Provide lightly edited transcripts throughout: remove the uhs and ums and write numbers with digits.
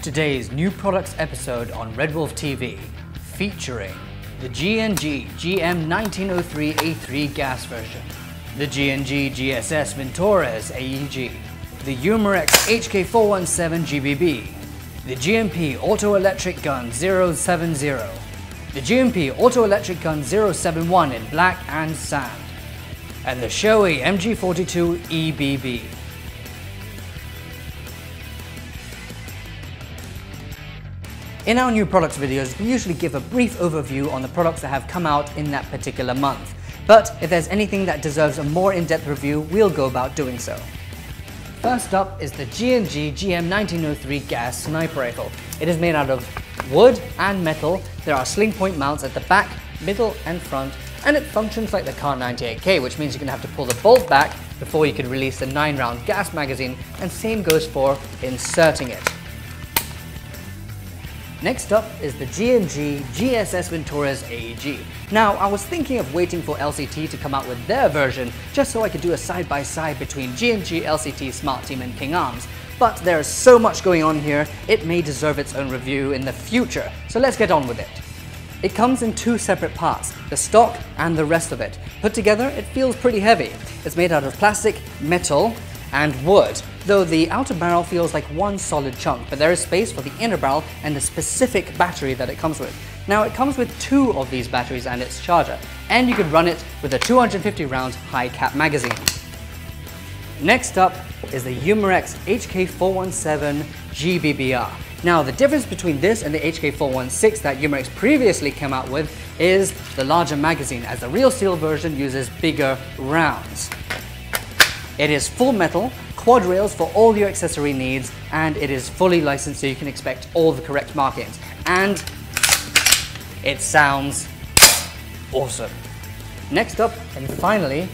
Today's new products episode on RedWolf TV, featuring the G&G GM1903A3 gas version, the G&G GSS Vintorez AEG, the Umarex HK417 GBB, the GMP Auto Electric Gun 070, the GMP Auto Electric Gun 071 in black and sand, and the Shoei MG-42 EBB. In our new products videos, we usually give a brief overview on the products that have come out in that particular month. But if there's anything that deserves a more in-depth review, we'll go about doing so. First up is the G&G GM1903 gas sniper rifle. It is made out of wood and metal. There are sling point mounts at the back, middle and front, and it functions like the Kar 98K, which means you're going to have to pull the bolt back before you can release the 9-round gas magazine, and same goes for inserting it. Next up is the G&G GSS Vintorez AEG. Now, I was thinking of waiting for LCT to come out with their version just so I could do a side-by-side between G&G, LCT, Smart Team and King Arms. But there is so much going on here, it may deserve its own review in the future, so let's get on with it. It comes in two separate parts, the stock and the rest of it. Put together, it feels pretty heavy. It's made out of plastic, metal and wood, though the outer barrel feels like one solid chunk, but there is space for the inner barrel and the specific battery that it comes with. Now, it comes with two of these batteries and its charger, and you could run it with a 250-round high-cap magazine. Next up is the Umarex HK417 GBBR. Now, the difference between this and the HK416 that Umarex previously came out with is the larger magazine, as the real steel version uses bigger rounds. It is full metal, quad rails for all your accessory needs, and it is fully licensed so you can expect all the correct markings. And it sounds awesome. Next up, and finally,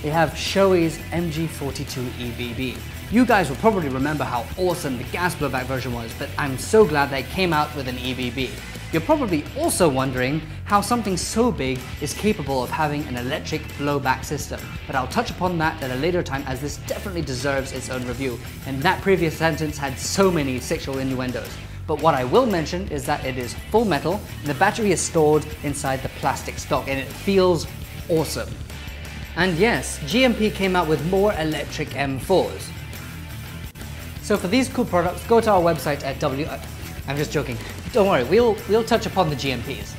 we have Shoei's MG-42 EBB. You guys will probably remember how awesome the gas blowback version was, but I'm so glad they came out with an EBB. You're probably also wondering how something so big is capable of having an electric blowback system, but I'll touch upon that at a later time, as this definitely deserves its own review, and that previous sentence had so many sexual innuendos. But what I will mention is that it is full metal, and the battery is stored inside the plastic stock, and it feels awesome. And yes, GMP came out with more electric M4s. So for these cool products, go to our website at I'm just joking. Don't worry, we'll touch upon the GMPs.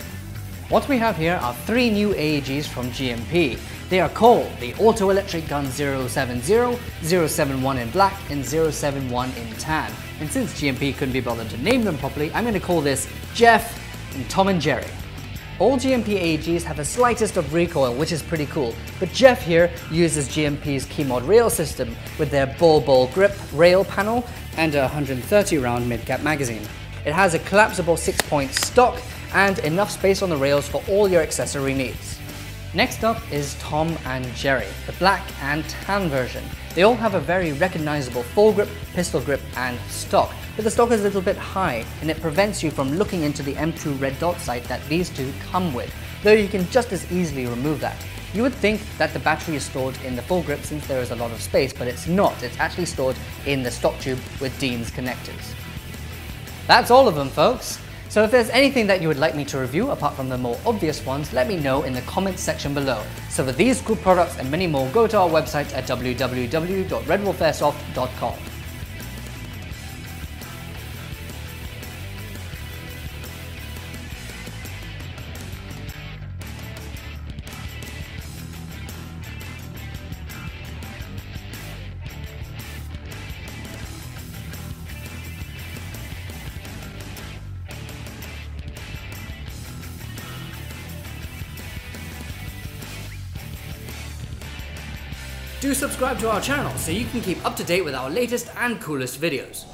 What we have here are 3 new AEGs from GMP. They are called the Auto Electric Gun 070, 071 in black, and 071 in tan. And since GMP couldn't be bothered to name them properly, I'm going to call this Jeff and Tom and Jerry. All GMP AEGs have the slightest of recoil, which is pretty cool, but Jeff here uses GMP's Keymod rail system with their ball grip rail panel and a 130-round mid-cap magazine. It has a collapsible 6-point stock and enough space on the rails for all your accessory needs. Next up is Tom and Jerry, the black and tan version. They all have a very recognizable foregrip, pistol grip and stock, but the stock is a little bit high and it prevents you from looking into the M2 red dot sight that these two come with, though you can just as easily remove that. You would think that the battery is stored in the foregrip since there is a lot of space, but it's not. It's actually stored in the stock tube with Dean's connectors. That's all of them, folks. So if there's anything that you would like me to review apart from the more obvious ones, let me know in the comments section below. So for these cool products and many more, go to our website at www.redwolfairsoft.com. Do subscribe to our channel so you can keep up to date with our latest and coolest videos.